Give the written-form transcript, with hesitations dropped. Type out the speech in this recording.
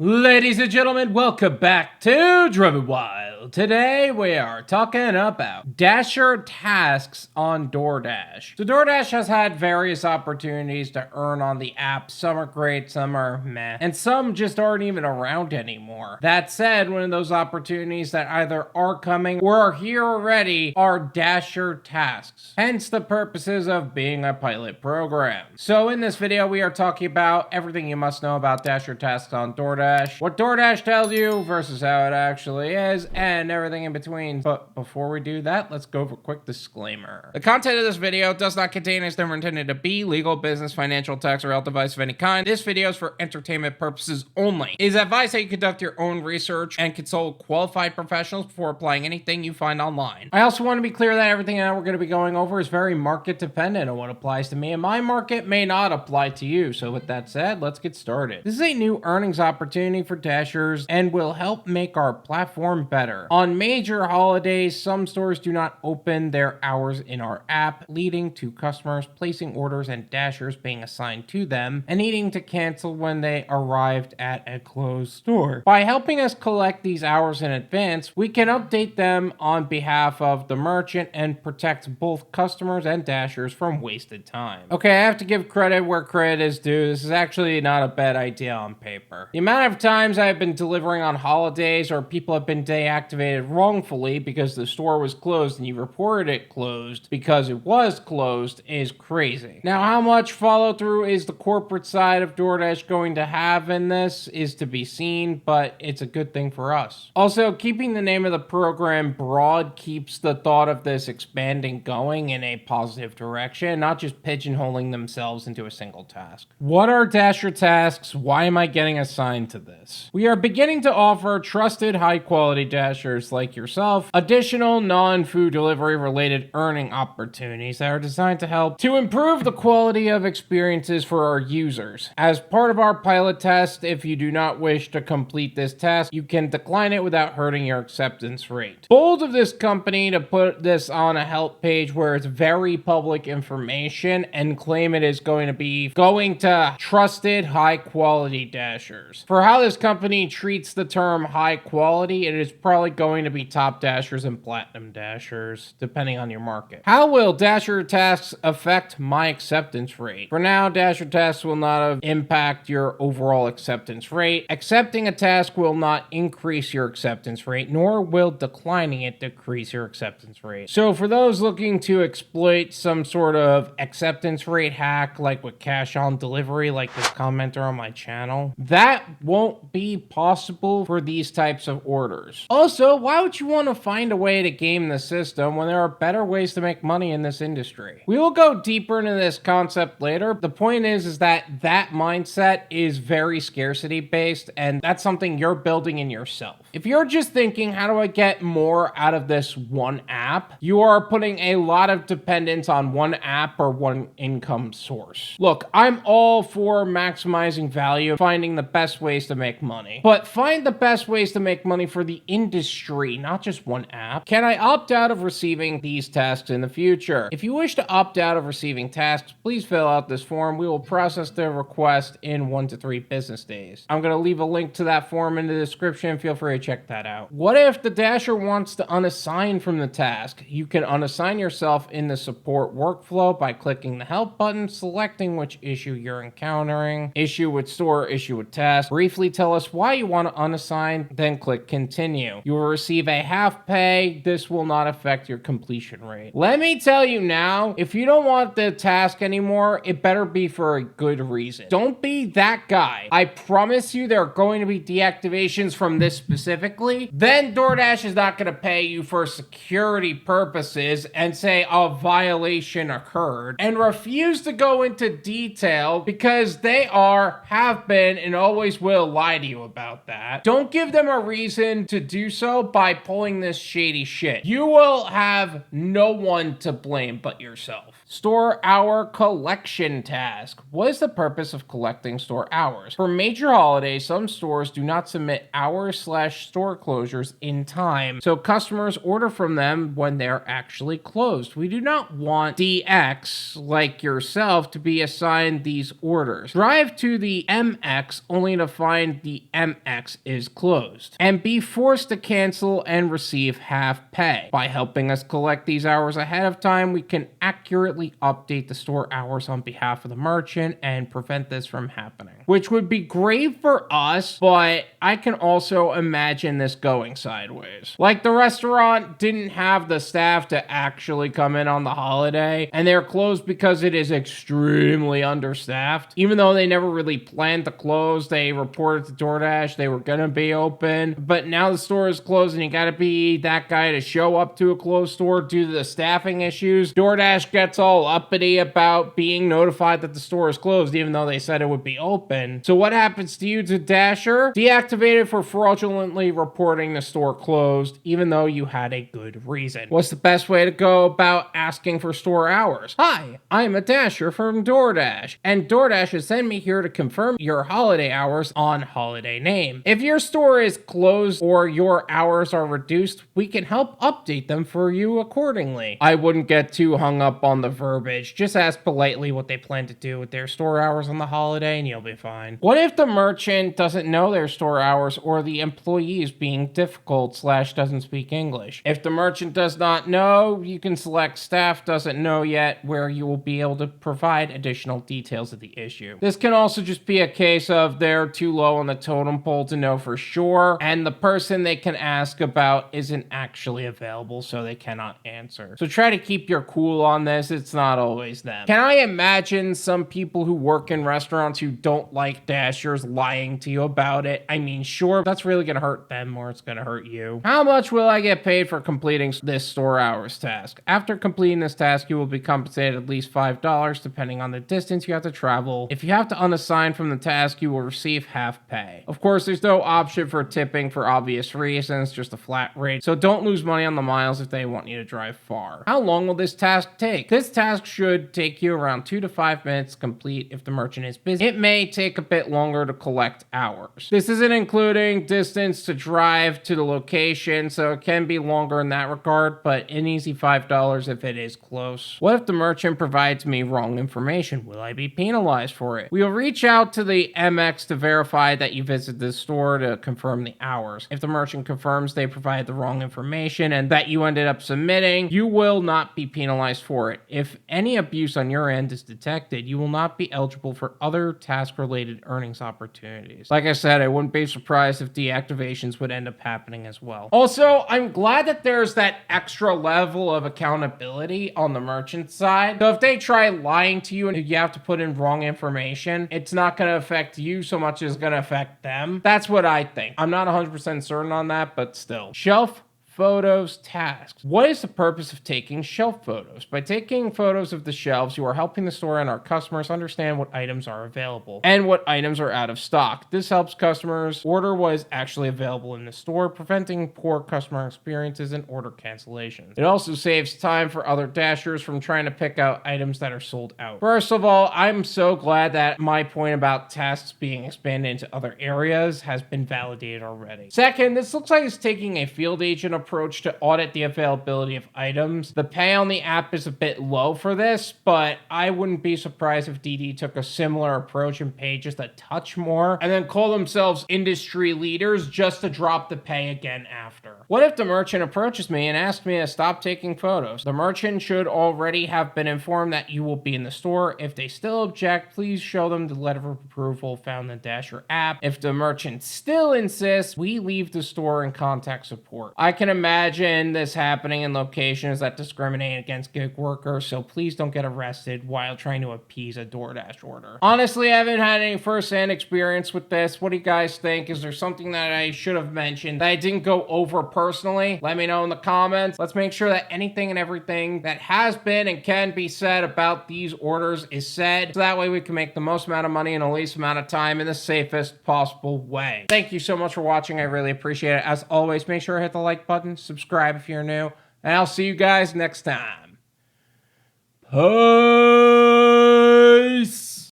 Ladies and gentlemen, welcome back to Driven Wyld. Today we are talking about Dasher tasks on Doordash. So Doordash has had various opportunities to earn on the app. Some are great, some are meh, and some just aren't even around anymore. That said, one of those opportunities that either are coming or are here already are Dasher tasks. Hence the purposes of being a pilot program. So in this video, we are talking about everything you must know about Dasher tasks on Doordash, what Doordash tells you versus how it actually is, and everything in between. But before we do that, let's go over a quick disclaimer. The content of this video does not contain, is never intended to be, legal, business, financial, tax, or health advice of any kind. This video is for entertainment purposes only. It is advised that you conduct your own research and consult qualified professionals before applying anything you find online. I also want to be clear that everything that we're going to be going over is very market dependent on what applies to me, and my market may not apply to you. So with that said, let's get started. This is a new earnings opportunity for Dashers and will help make our platform better. On major holidays, some stores do not open their hours in our app, leading to customers placing orders and Dashers being assigned to them and needing to cancel when they arrived at a closed store. By helping us collect these hours in advance, we can update them on behalf of the merchant and protect both customers and Dashers from wasted time. Okay, I have to give credit where credit is due. This is actually not a bad idea on paper. The amount of times I have been delivering on holidays or people have been deactivated wrongfully because the store was closed and you reported it closed because it was closed is crazy. Now, how much follow through is the corporate side of DoorDash going to have in this is to be seen, but it's a good thing for us. Also, keeping the name of the program broad keeps the thought of this expanding going in a positive direction, not just pigeonholing themselves into a single task. What are Dasher tasks? Why am I getting assigned to this? We are beginning to offer trusted, high-quality Dashers like yourself additional non-food delivery related earning opportunities that are designed to help to improve the quality of experiences for our users. As part of our pilot test, if you do not wish to complete this task, you can decline it without hurting your acceptance rate. Bold of this company to put this on a help page where it's very public information and claim it is going to trusted, high-quality Dashers. For how this company treats the term high quality, it is probably going to be top Dashers and platinum Dashers, depending on your market. How will Dasher tasks affect my acceptance rate? For now, Dasher tasks will not impact your overall acceptance rate. Accepting a task will not increase your acceptance rate, nor will declining it decrease your acceptance rate. So for those looking to exploit some sort of acceptance rate hack, like with cash on delivery, like this commenter on my channel, that won't be possible for these types of orders. Also, why would you want to find a way to game the system when there are better ways to make money in this industry? We will go deeper into this concept later. The point is that mindset is very scarcity based, and that's something you're building in yourself. If you're just thinking, how do I get more out of this one app? You are putting a lot of dependence on one app or one income source. Look, I'm all for maximizing value, finding the best ways to make money, but find the best ways to make money for the industry, not just one app. Can I opt out of receiving these tasks in the future? If you wish to opt out of receiving tasks, please fill out this form. We will process the request in 1 to 3 business days. I'm going to leave a link to that form in the description. Feel free to check that out. What if the Dasher wants to unassign from the task? You can unassign yourself in the support workflow by clicking the help button, selecting which issue you're encountering, issue with store, issue with task. Briefly tell us why you want to unassign, then click continue. You will receive a half pay. This will not affect your completion rate. Let me tell you now, if you don't want the task anymore, it better be for a good reason. Don't be that guy. I promise you there are going to be deactivations from this specifically. Then DoorDash is not going to pay you for security purposes and say a violation occurred and refuse to go into detail because they have been, and always will lie to you about that. Don't give them a reason to do so by pulling this shady shit. You will have no one to blame but yourself. Store hour collection task. What is the purpose of collecting store hours? For major holidays, some stores do not submit hours/store closures in time, so customers order from them when they're actually closed. We do not want DX, like yourself, to be assigned these orders. Drive to the MX only to find the MX is closed, and be forced to cancel and receive half pay. By helping us collect these hours ahead of time, we can accurately update the store hours on behalf of the merchant and prevent this from happening, which would be great for us, but I can also imagine this going sideways. Like, the restaurant didn't have the staff to actually come in on the holiday, and they're closed because it is extremely understaffed. Even though they never really planned to close, they reported to DoorDash they were gonna be open, but now the store is closed and you gotta be that guy to show up to a closed store due to the staffing issues. DoorDash gets all uppity about being notified that the store is closed even though they said it would be open. So what happens to you, to Dasher? Deactivated for fraudulently reporting the store closed even though you had a good reason. What's the best way to go about asking for store hours? Hi, I'm a Dasher from DoorDash, and DoorDash has sent me here to confirm your holiday hours on holiday name. If your store is closed or your hours are reduced, we can help update them for you accordingly. I wouldn't get too hung up on the verbiage. Just ask politely what they plan to do with their store hours on the holiday and you'll be fine. What if the merchant doesn't know their store hours or the employee is being difficult / doesn't speak English? If the merchant does not know, you can select staff doesn't know yet, where you will be able to provide additional details of the issue. This can also just be a case of they're too low on the totem pole to know for sure, and the person they can ask about isn't actually available, so they cannot answer. So try to keep your cool on this. It's not always them. Can I imagine some people who work in restaurants who don't like Dashers lying to you about it? I mean, sure, that's really gonna hurt them or it's gonna hurt you. How much will I get paid for completing this store hours task? After completing this task, you will be compensated at least $5 depending on the distance you have to travel. If you have to unassign from the task, you will receive half pay. Of course, there's no option for tipping for obvious reasons, just a flat rate, so don't lose money on the miles if they want you to drive far. How long will this task take? This task should take you around 2 to 5 minutes to complete if the merchant is busy. It may take a bit longer to collect hours. This isn't including distance to drive to the location, so it can be longer in that regard, but an easy $5 if it is close. What if the merchant provides me wrong information? Will I be penalized for it? We will reach out to the MX to verify that you visited the store to confirm the hours. If the merchant confirms they provide the wrong information and that you ended up submitting, you will not be penalized for it. If any abuse on your end is detected, you will not be eligible for other task-related earnings opportunities. Like I said, I wouldn't be surprised if deactivations would end up happening as well. Also, I'm glad that there's that extra level of accountability on the merchant side. So if they try lying to you and you have to put in wrong information, it's not going to affect you so much as it's going to affect them. That's what I think. I'm not 100% certain on that, but still. Shelf photos tasks. What is the purpose of taking shelf photos? By taking photos of the shelves, you are helping the store and our customers understand what items are available and what items are out of stock. This helps customers order what is actually available in the store, preventing poor customer experiences and order cancellations. It also saves time for other Dashers from trying to pick out items that are sold out. First of all, I'm so glad that my point about tasks being expanded into other areas has been validated already. Second, this looks like it's taking a field agent approach to audit the availability of items. The pay on the app is a bit low for this, but I wouldn't be surprised if DD took a similar approach and paid just a touch more and then call themselves industry leaders just to drop the pay again after. What if the merchant approaches me and asks me to stop taking photos? The merchant should already have been informed that you will be in the store. If they still object, please show them the letter of approval found in the Dasher app. If the merchant still insists, we leave the store and contact support. I can imagine this happening in locations that discriminate against gig workers, so please don't get arrested while trying to appease a DoorDash order. Honestly, I haven't had any first-hand experience with this. What do you guys think? Is there something that I should have mentioned that I didn't go over personally? Let me know in the comments. Let's make sure that anything and everything that has been and can be said about these orders is said, so that way we can make the most amount of money in the least amount of time in the safest possible way. Thank you so much for watching. I really appreciate it. As always, make sure to hit the like button, subscribe if you're new, and I'll see you guys next time. Peace.